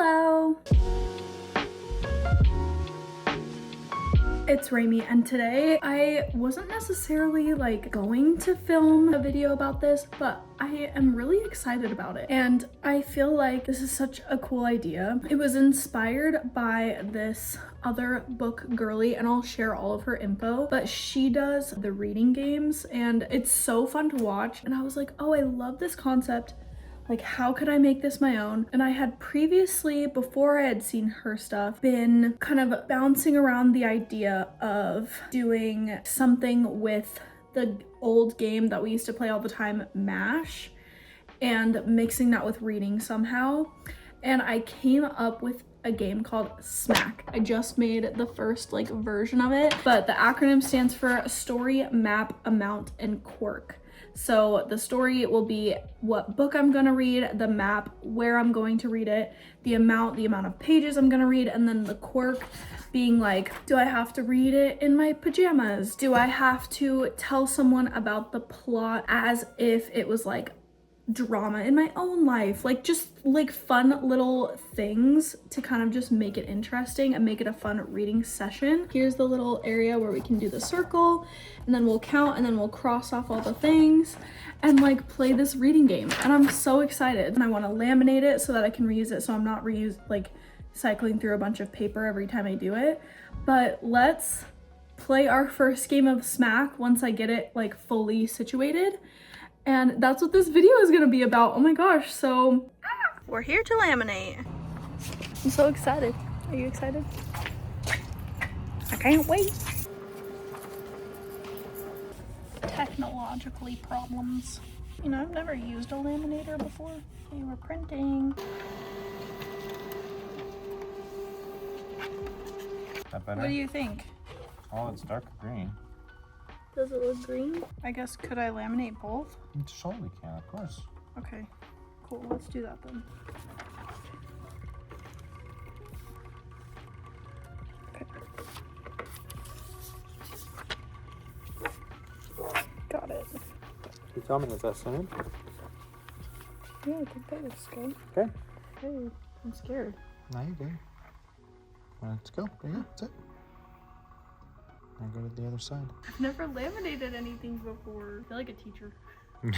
Hello! It's Raimi, and today I wasn't necessarily like going to film a video about this, but I am really excited about it. And I feel like this is such a cool idea. It was inspired by this other book girly, and I'll share all of her info, but she does the reading games and it's so fun to watch. And I was like, oh, I love this concept. Like, how could I make this my own? And I had previously, before I had seen her stuff, been kind of bouncing around the idea of doing something with the old game that we used to play all the time, S.M.A.Q, and mixing that with reading somehow. And I came up with a game called S.M.A.Q. I just made the first like version of it, but the acronym stands for Story, Map, Amount, and Quirk. So the story will be what book I'm gonna read, the map, where I'm going to read it, the amount of pages I'm gonna read, and then the quirk being like, do I have to read it in my pajamas? Do I have to tell someone about the plot as if it was like drama in my own life? Like, just like fun little things to kind of just make it interesting and make it a fun reading session. Here's the little area where we can do the circle, and then we'll count, and then we'll cross off all the things and like play this reading game. And I'm so excited, and I want to laminate it so that I can reuse it, so I'm not like cycling through a bunch of paper every time I do it. But let's play our first game of S.M.A.Q once I get it like fully situated. And that's what this video is gonna be about. Oh my gosh, so we're here to laminate. I'm so excited. Are you excited? I can't wait. Technologically problems. You know, I've never used a laminator before. We were printing. That better? What do you think? Oh, it's dark green. Does it look green? I guess, could I laminate both? You totally can, of course. Okay, cool, let's do that then. Okay. Got it. You tell me, is that centered? Yeah, I think that looks good. Okay. Hey, I'm scared. Now you're good. Let's go. There you go. That's it. Now go to the other side. I've never laminated anything before. I feel like a teacher. Is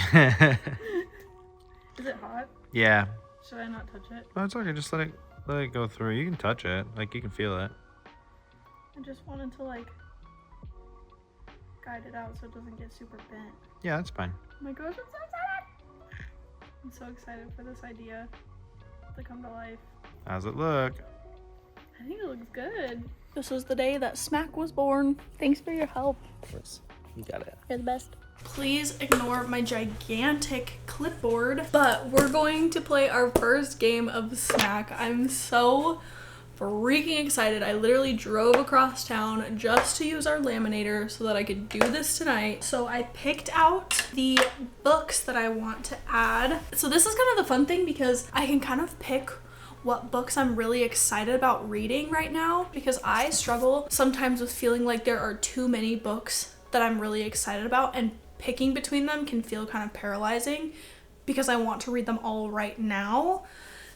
it hot? Yeah. Should I not touch it? No, it's okay. Just let it go through. You can touch it. Like, you can feel it. I just wanted to like guide it out so it doesn't get super bent. Yeah, that's fine. Oh my gosh, I'm so excited! I'm so excited for this idea to come to life. How's it look? I think it looks good. This was the day that S.M.A.Q was born. Thanks for your help. Of course. You got it. You're the best. Please ignore my gigantic clipboard, but we're going to play our first game of S.M.A.Q. I'm so freaking excited. I literally drove across town just to use our laminator so that I could do this tonight. So I picked out the books that I want to add. So this is kind of the fun thing because I can kind of pick what books I'm really excited about reading right now, because I struggle sometimes with feeling like there are too many books that I'm really excited about, and picking between them can feel kind of paralyzing because I want to read them all right now.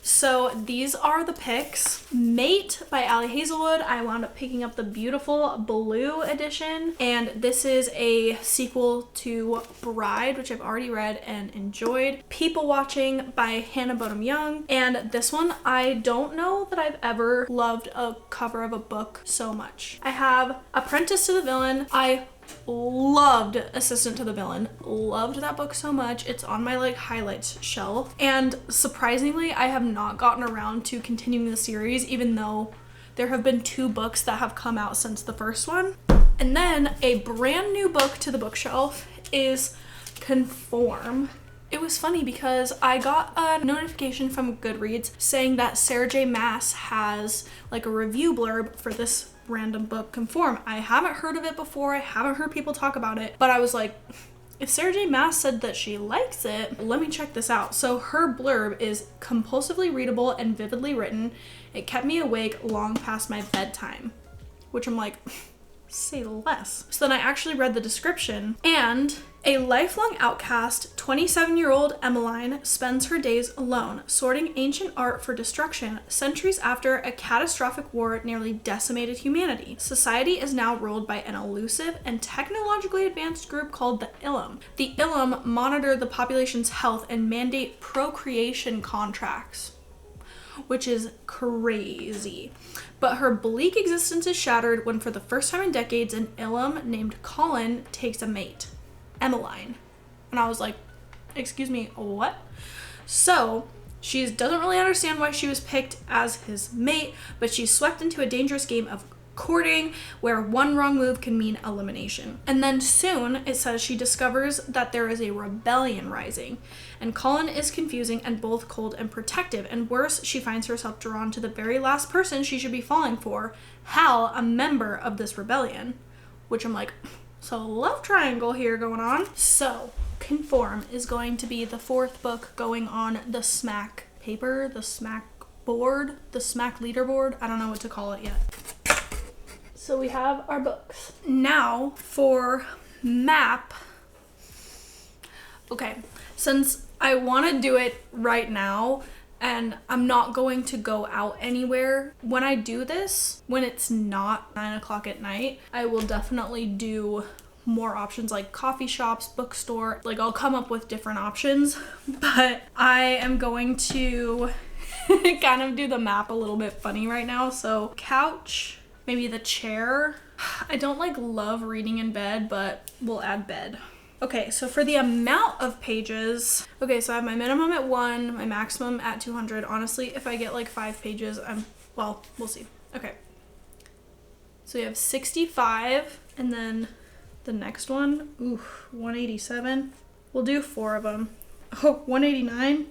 So these are the picks. Mate by Ali Hazelwood. I wound up picking up the beautiful blue edition, and this is a sequel to Bride, which I've already read and enjoyed. People Watching by Hannah Bonham Young, and this one, I don't know that I've ever loved a cover of a book so much. I have Apprentice to the Villain. I loved Assistant to the Villain. Loved that book so much. It's on my like highlights shelf, and surprisingly I have not gotten around to continuing the series, even though there have been 2 books that have come out since the first one. And then a brand new book to the bookshelf is Conform. It was funny because I got a notification from Goodreads saying that Sarah J Maas has like a review blurb for this random book, Conform. I haven't heard of it before. I haven't heard people talk about it, but I was like, if Sarah J Maas said that she likes it, let me check this out. So her blurb is compulsively readable and vividly written. It kept me awake long past my bedtime, which I'm like, say less. So then I actually read the description, and A lifelong outcast, 27-year-old Emmeline spends her days alone, sorting ancient art for destruction centuries after a catastrophic war nearly decimated humanity. Society is now ruled by an elusive and technologically advanced group called the Ilum. The Ilum monitor the population's health and mandate procreation contracts, which is crazy. But her bleak existence is shattered when, for the first time in decades, an Ilum named Colin takes a mate. Emmeline. And I was like, excuse me, what? So she doesn't really understand why she was picked as his mate, but she's swept into a dangerous game of courting where one wrong move can mean elimination. And then soon it says she discovers that there is a rebellion rising, and Colin is confusing and both cold and protective, and worse, she finds herself drawn to the very last person she should be falling for, Hal, a member of this rebellion. Which I'm like, so love triangle here going on. So Conform is going to be the 4th book going on the S.M.A.Q paper, the S.M.A.Q board, the S.M.A.Q leaderboard. I don't know what to call it yet. So we have our books. Now for map. Okay, since I want to do it right now and I'm not going to go out anywhere, when I do this, when it's not 9 o'clock at night, I will definitely do more options like coffee shops, bookstore. Like, I'll come up with different options, but I am going to kind of do the map a little bit funny right now. So couch, maybe the chair. I don't love reading in bed, but we'll add bed. Okay, so for the amount of pages, okay, so I have my minimum at 1, my maximum at 200. Honestly, if I get 5 pages, well, we'll see. Okay. So we have 65, and then the next one, 187. We'll do 4 of them. Oh, 189,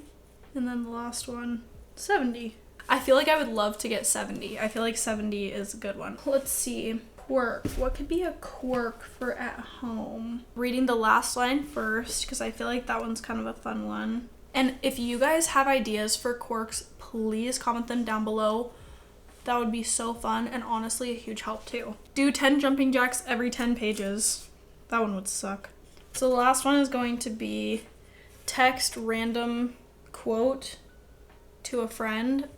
and then the last one, 70. I feel like I would love to get 70. I feel like 70 is a good one. Let's see. Quirk. What could be a quirk for at home? Reading the last line first, because I feel like that one's kind of a fun one. And if you guys have ideas for quirks, please comment them down below. That would be so fun and honestly a huge help too. Do 10 jumping jacks every 10 pages. That one would suck. So the last one is going to be text random quote to a friend,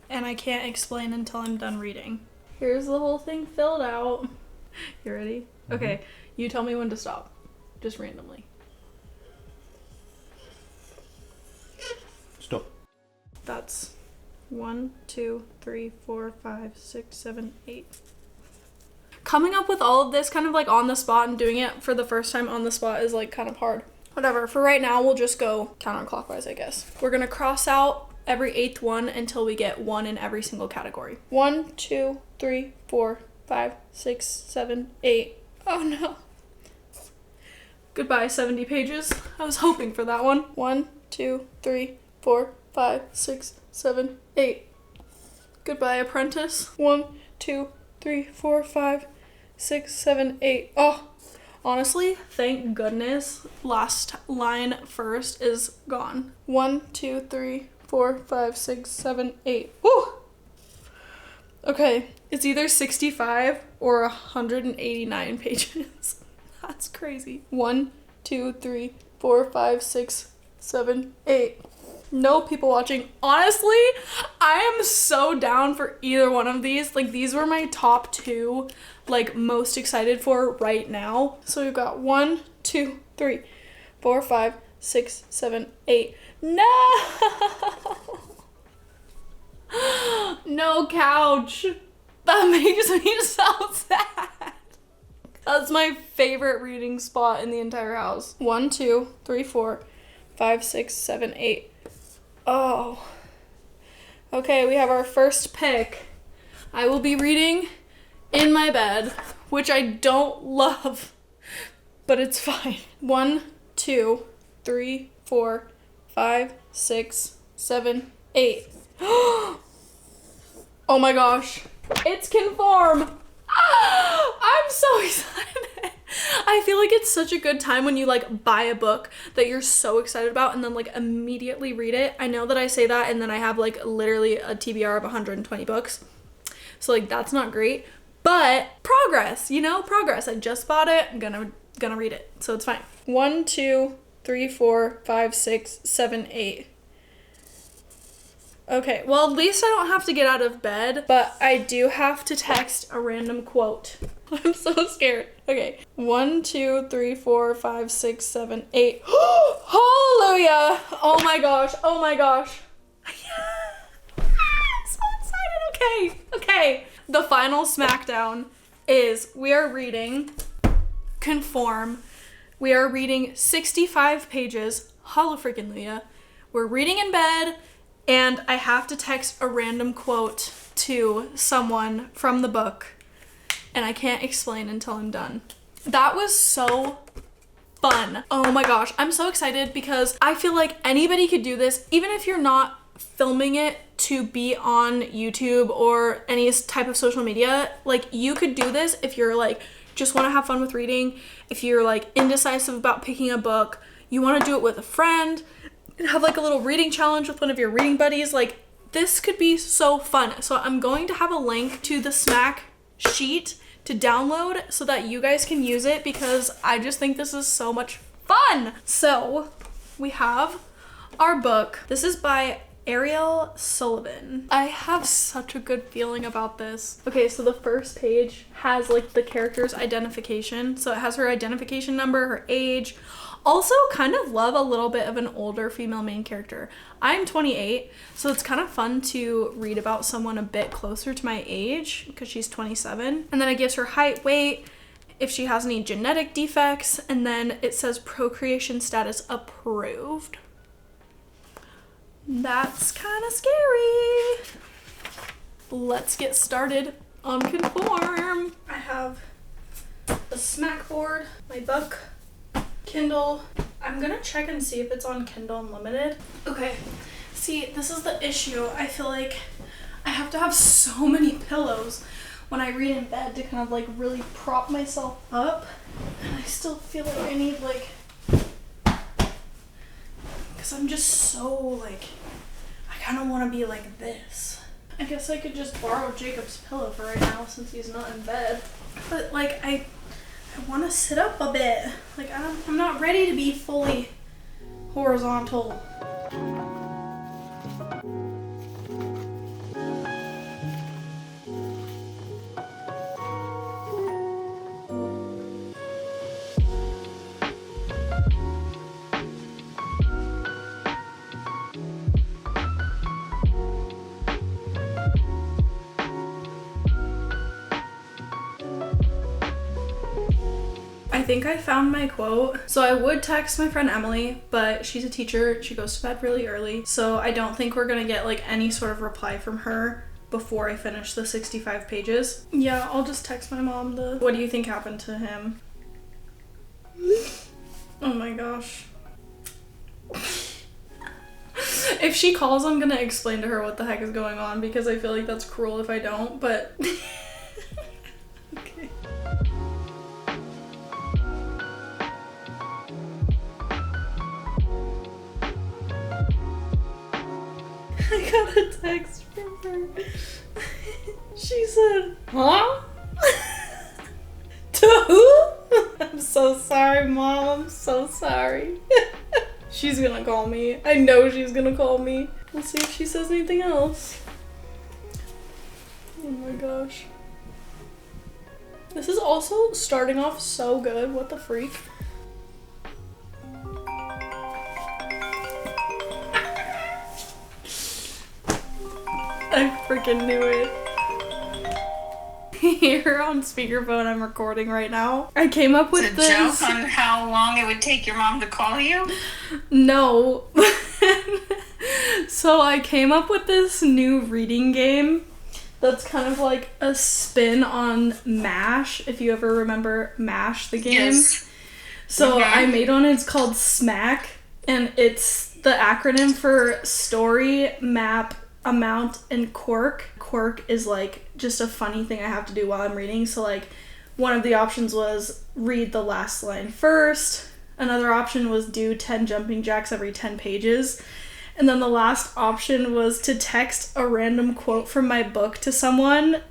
and I can't explain until I'm done reading. Here's the whole thing filled out. You ready? Mm-hmm. Okay, you tell me when to stop. Just randomly. Stop. That's 1, 2, 3, 4, 5, 6, 7, 8. Coming up with all of this kind of on the spot and doing it for the first time on the spot is kind of hard. Whatever, for right now, we'll just go counterclockwise, I guess. We're gonna cross out every 8th one until we get 1 in every single category. 1, 2, 3, 4, 5, 6, 7, 8. Oh no. Goodbye, 70 pages. I was hoping for that one. 1, 2, 3, 4, 5, 6, 7, 8. Goodbye, apprentice. 1, 2, 3, 4, 5, 6, 7, 8. Oh, honestly, thank goodness last line first is gone. 1, 2, 3, 4, 5, 6, 7, 8. Woo! Okay, it's either 65 or 189 pages. That's crazy. 1, 2, 3, 4, 5, 6, 7, 8. No people watching. Honestly, I am so down for either one of these. These were my top 2, most excited for right now. So we've got 1, 2, 3, 4, 5, 6, 7, 8. No! No couch. That makes me so sad. That's my favorite reading spot in the entire house. 1, 2, 3, 4, 5, 6, 7, 8. Oh. Okay, we have our first pick. I will be reading in my bed, which I don't love, but it's fine. 1, 2, 3, 4, 5, 6, 7, 8. Oh my gosh. It's Conform. I'm so excited. I feel like it's such a good time when you buy a book that you're so excited about and then immediately read it. I know that I say that and then I have literally a TBR of 120 books. So that's not great, but progress, progress. I just bought it. I'm gonna gonna read it, so it's fine. 1, 2, 3, 4, 5, 6, 7, 8. Okay, well, at least I don't have to get out of bed, but I do have to text a random quote. I'm so scared. Okay, 1, 2, 3, 4, 5, 6, 7, 8. Hallelujah! Oh my gosh, oh my gosh. I'm so excited. Okay. The final smackdown is we are reading Conform. We are reading 65 pages. Hallelujah. We're reading in bed. And I have to text a random quote to someone from the book. And I can't explain until I'm done. That was so fun. Oh my gosh. I'm so excited because I feel like anybody could do this, even if you're not filming it to be on YouTube or any type of social media. Like, you could do this if you're like, just want to have fun with reading. If you're like indecisive about picking a book, you want to do it with a friend, and have like a little reading challenge with one of your reading buddies. Like, this could be so fun. So I'm going to have a link to the S.M.A.Q sheet to download so that you guys can use it, because I just think this is so much fun. So we have our book. This is by Ariel Sullivan. I have such a good feeling about this. Okay, so the first page has like the character's identification. So it has her identification number, her age. Also, kind of love a little bit of an older female main character. I'm 28, so it's kind of fun to read about someone a bit closer to my age, because she's 27. And then it gives her height, weight, if she has any genetic defects, and then it says procreation status approved. That's kind of scary. Let's get started on Conform. I have the S.M.A.Q board, my book, Kindle. I'm gonna check and see if it's on Kindle Unlimited. Okay, see, this is the issue. I feel like I have to have so many pillows when I read in bed to kind of like really prop myself up. And I still feel like I need like, because I'm just so like, I kind of want to be like this. I guess I could just borrow Jacob's pillow for right now since he's not in bed. But like, I want to sit up a bit. Like, I'm not ready to be fully horizontal. I think I found my quote. So I would text my friend Emily, but she's a teacher. She goes to bed really early. So I don't think we're gonna get like any sort of reply from her before I finish the 65 pages. Yeah, I'll just text my mom the, what do you think happened to him? Oh my gosh. If she calls, I'm gonna explain to her what the heck is going on, because I feel like that's cruel if I don't, but okay. I got a text from her. She said, huh? To who? I'm so sorry, Mom. I'm so sorry. She's gonna call me. I know she's gonna call me. We'll see if she says anything else. Oh my gosh. This is also starting off so good. What the freak? I freaking knew it. You're on speakerphone. I'm recording right now. I came up with this. It's a joke on how long it would take your mom to call you? No. So I came up with this new reading game that's kind of like a spin on MASH, if you ever remember MASH, the game. Yes. So I made one, it's called S.M.A.Q, and it's the acronym for Story, Map, Amount, and Quirk. Quirk is like just a funny thing I have to do while I'm reading. So like one of the options was read the last line first. Another option was do 10 jumping jacks every 10 pages. And then the last option was to text a random quote from my book to someone,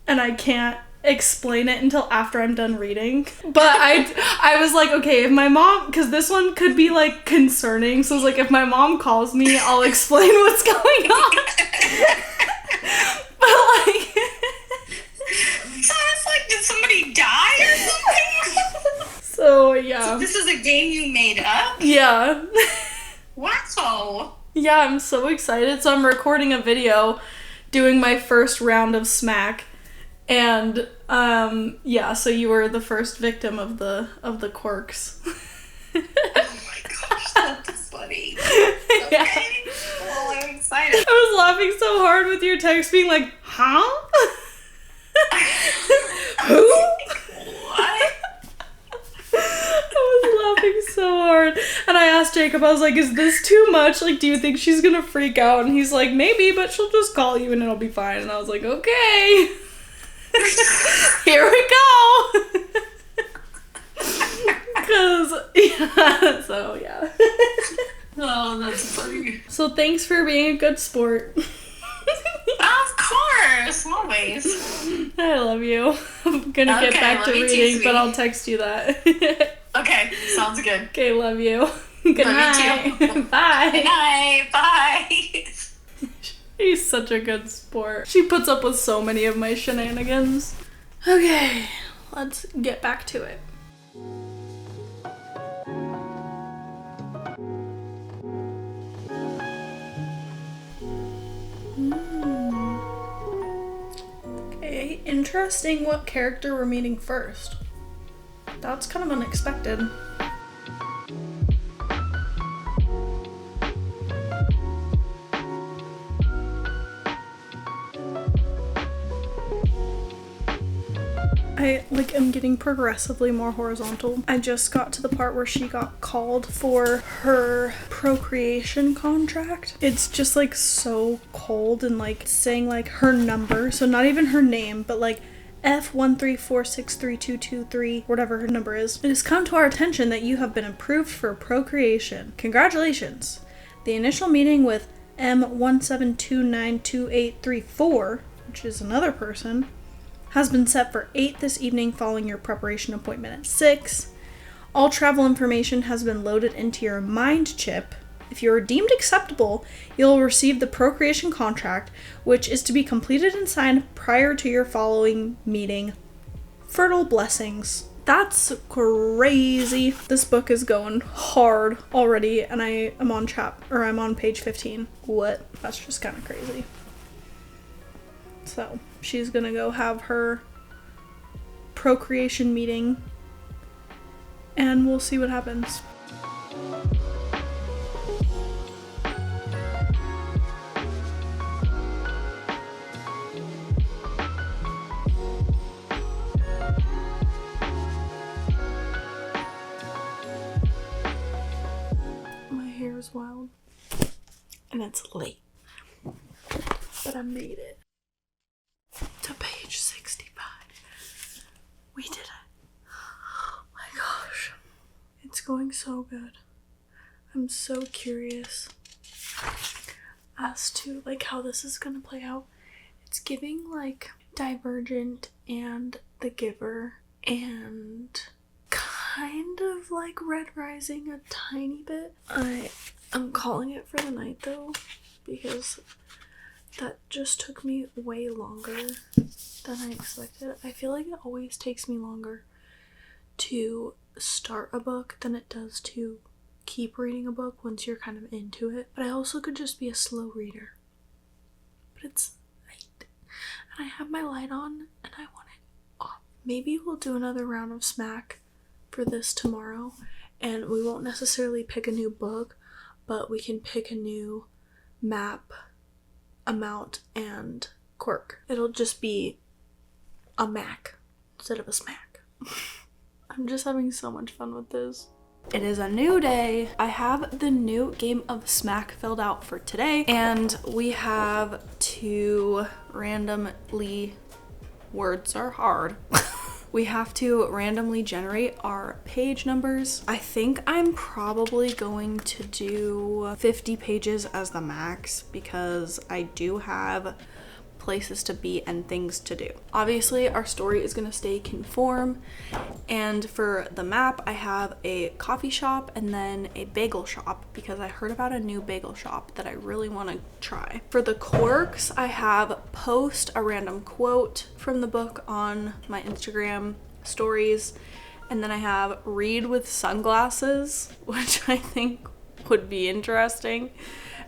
and I can't explain it until after I'm done reading. But I was like, okay, if my mom, because this one could be like concerning, so I was like, if my mom calls me, I'll explain what's going on. But like, So it's like, did somebody die or something? so yeah. So this is a game you made up? Yeah. Wow. Yeah, I'm so excited. So I'm recording a video doing my first round of S.M.A.Q. And yeah, so you were the first victim of the quirks. Oh my gosh, that's funny. Okay. Yeah. Well, I'm excited. I was laughing so hard with your text being like, huh? Who? What? I was laughing so hard. And I asked Jacob, I was like, is this too much? Like, do you think she's gonna freak out? And he's like, maybe, but she'll just call you and it'll be fine. And I was like, okay. Here we go. Because, yeah, so yeah. Oh, that's funny. So thanks for being a good sport. Of course, always. I love you. I'm gonna get Okay, back to love you too, reading, but sweetie. I'll text you that. Okay, sounds good. Okay, love you. Good night. Love you too. Bye. Good night. Bye. He's such a good sport. She puts up with so many of my shenanigans. Okay, let's get back to it. Okay, interesting what character we're meeting first. That's kind of unexpected. I'm getting progressively more horizontal. I just got to the part where she got called for her procreation contract. It's just like so cold and like saying like her number, so not even her name, but like F134632223, whatever her number is. It has come to our attention that you have been approved for procreation. Congratulations. The initial meeting with M17292834, which is another person, has been set for 8 this evening following your preparation appointment at 6. All travel information has been loaded into your mind chip. If you are deemed acceptable, you'll receive the procreation contract, which is to be completed and signed prior to your following meeting. Fertile blessings. That's crazy. This book is going hard already, and I'm on page 15. What? That's just kind of crazy. So, she's gonna go have her procreation meeting, and we'll see what happens. My hair is wild, and it's late, but I made it to page 65. We did it. Oh my gosh. It's going so good. I'm so curious as to like how this is gonna play out. It's giving like Divergent and The Giver and kind of like Red Rising a tiny bit. I'm calling it for the night though, because that just took me way longer than I expected. I feel like it always takes me longer to start a book than it does to keep reading a book once you're kind of into it. But I also could just be a slow reader. But it's night, and I have my light on, and I want it off. Maybe we'll do another round of S.M.A.Q for this tomorrow, and we won't necessarily pick a new book, but we can pick a new map, amount, and quirk. It'll just be a MAC instead of a S.M.A.Q. I'm just having so much fun with this. It is a new day. I have the new game of S.M.A.Q filled out for today, and we have to randomly, words are hard. We have to randomly generate our page numbers. I think I'm probably going to do 50 pages as the max because I do have places to be and things to do. Obviously, our story is gonna stay conform, and for the map, I have a coffee shop and then a bagel shop because I heard about a new bagel shop that I really wanna try. For the quirks, I have post a random quote from the book on my Instagram stories, and then I have read with sunglasses, which I think would be interesting.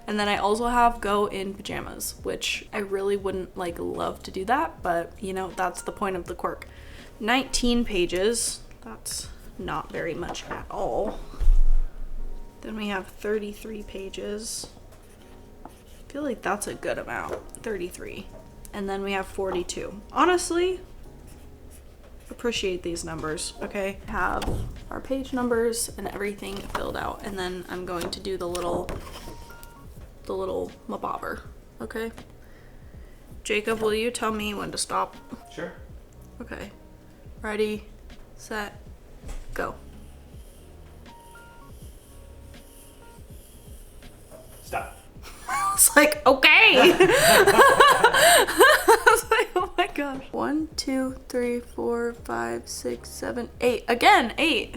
And then I also have go in pajamas, which I really wouldn't like love to do that, but you know, that's the point of the quirk. 19 pages, that's not very much at all. Then we have 33 pages. I feel like that's a good amount, 33. And then we have 42. Honestly, appreciate these numbers, okay? Have our page numbers and everything filled out, and then I'm going to do the little mabobber, okay? Jacob, will you tell me when to stop? Sure. Okay. Ready, set, go. Stop. I was like, okay. I was like, oh my gosh. 1, 2, 3, 4, 5, 6, 7, 8. Again, 8.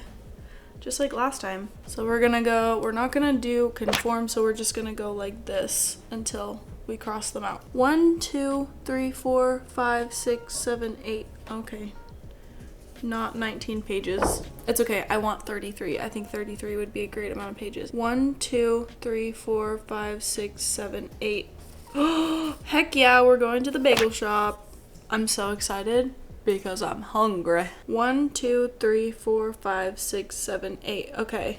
Just like last time. So we're not gonna do conform, so we're just gonna go like this until we cross them out. 1, 2, 3, 4, 5, 6, 7, 8. Okay. Not 19 pages. It's okay, I want 33. I think 33 would be a great amount of pages. 1, 2, 3, 4, 5, 6, 7, 8. Heck yeah, we're going to the bagel shop. I'm so excited because I'm hungry. 1, 2, 3, 4, 5, 6, 7, 8. Okay.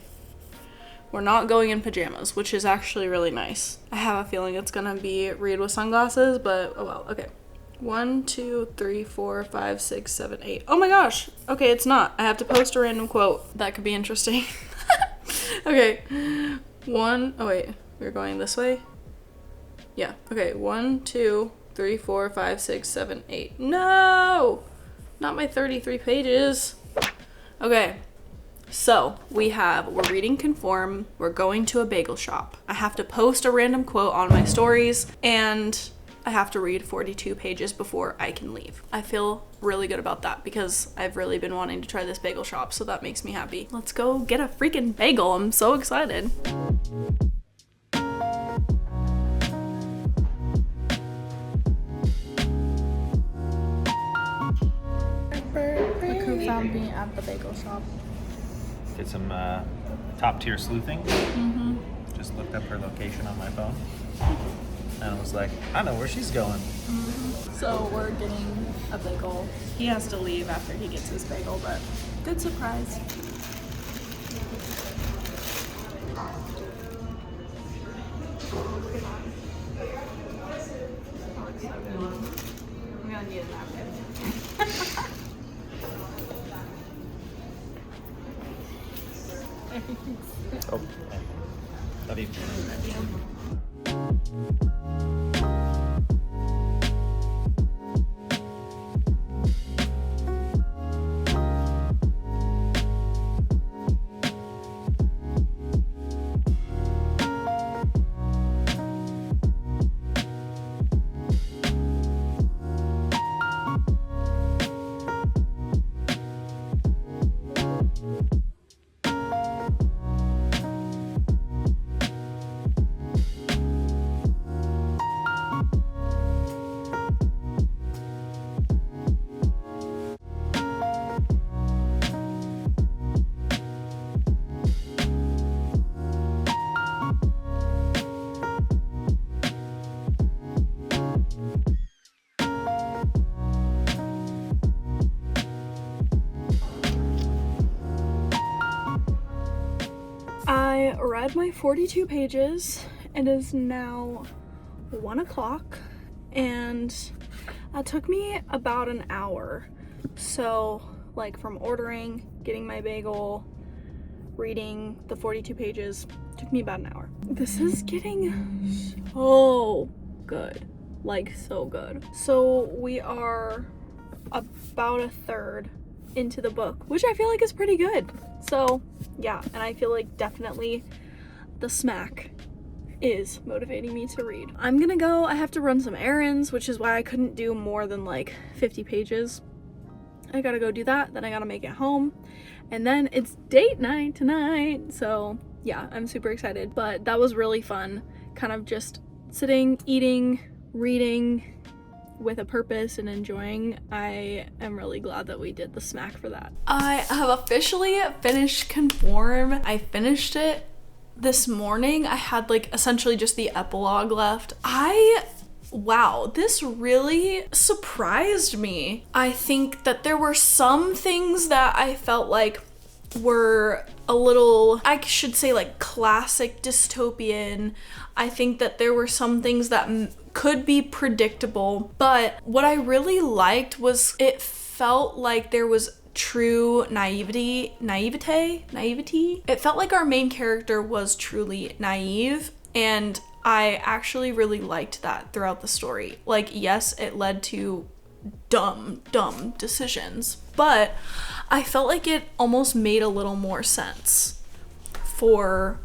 We're not going in pajamas, which is actually really nice. I have a feeling it's gonna be read with sunglasses, but oh well, okay. 1, 2, 3, 4, 5, 6, 7, 8. Oh my gosh. Okay, it's not. I have to post a random quote. That could be interesting. Okay. Oh wait, we're going this way? Yeah. Okay. 1, 2, 3, 4, 5, 6, 7, 8. No! Not my 33 pages. Okay. So we're reading conform, we're going to a bagel shop. I have to post a random quote on my stories, and I have to read 42 pages before I can leave. I feel really good about that because I've really been wanting to try this bagel shop, so that makes me happy. Let's go get a freaking bagel. I'm so excited. Look who found me at the bagel shop. Did some top tier sleuthing. Just looked up her location on my phone. And I was like, I know where she's going. So we're getting a bagel. He has to leave after he gets his bagel, but good surprise. I'm gonna need a napkin. Oh, love you. I read my 42 pages. It is now 1 o'clock and it took me about an hour. So like from ordering, getting my bagel, reading the 42 pages, took me about an hour. This is getting so good, like so good. So we are about a third into the book, which I feel like is pretty good. So yeah, and I feel like definitely the S.M.A.Q is motivating me to read. I'm gonna go, I have to run some errands, which is why I couldn't do more than like 50 pages. I gotta go do that, then I gotta make it home, and then it's date night tonight. So yeah, I'm super excited. But that was really fun, kind of just sitting, eating, reading with a purpose and enjoying. I am really glad that we did the S.M.A.Q for that. I have officially finished Conform. I finished it this morning. I had like essentially just the epilogue left. Wow, this really surprised me. I think that there were some things that I felt like were a little, I should say, like classic dystopian. I think that there were some things that could be predictable, but what I really liked was it felt like there was true naivety. It felt like our main character was truly naive, and I actually really liked that throughout the story. Like, yes, it led to dumb decisions, but I felt like it almost made a little more sense for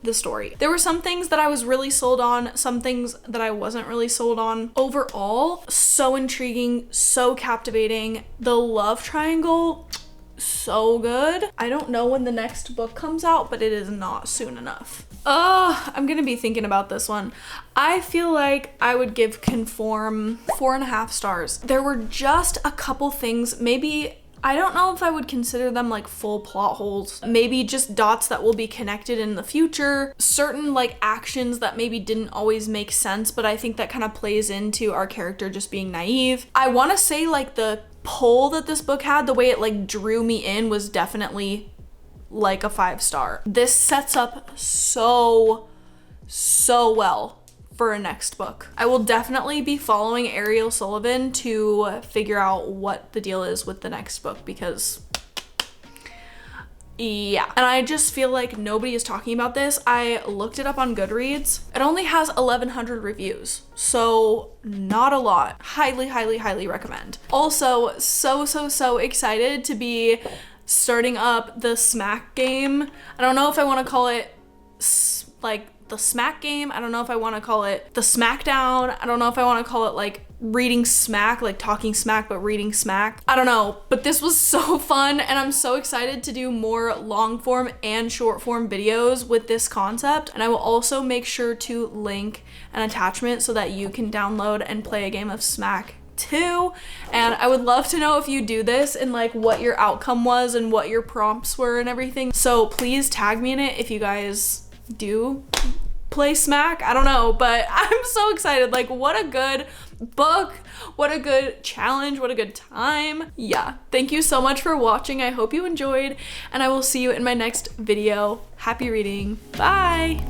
the story. There were some things that I was really sold on, some things that I wasn't really sold on. Overall, so intriguing, so captivating. The love triangle, so good. I don't know when the next book comes out, but it is not soon enough. I'm gonna be thinking about this one. I feel like I would give Conform 4.5 stars. There were just a couple things, maybe, I don't know if I would consider them like full plot holes, maybe just dots that will be connected in the future, certain like actions that maybe didn't always make sense, but I think that kind of plays into our character just being naive. I want to say like the pull that this book had, the way it like drew me in, was definitely like a 5-star. This sets up so well for a next book. I will definitely be following Ariel Sullivan to figure out what the deal is with the next book, because yeah. And I just feel like nobody is talking about this. I looked it up on Goodreads. It only has 1,100 reviews, so not a lot. Highly recommend. Also, so excited to be starting up the S.M.A.Q game. I don't know if I want to call it like the S.M.A.Q game. I don't know if I want to call it the Smackdown. I don't know if I want to call it like reading smack, like talking smack but reading smack. I don't know, but this was so fun, and I'm so excited to do more long form and short form videos with this concept. And I will also make sure to link an attachment so that you can download and play a game of S.M.A.Q too. And I would love to know if you do this and like what your outcome was and what your prompts were and everything. So please tag me in it if you guys do play S.M.A.Q. I don't know, but I'm so excited. Like, what a good book, what a good challenge, what a good time. Yeah, thank you so much for watching. I hope you enjoyed, and I will see you in my next video. Happy reading. Bye.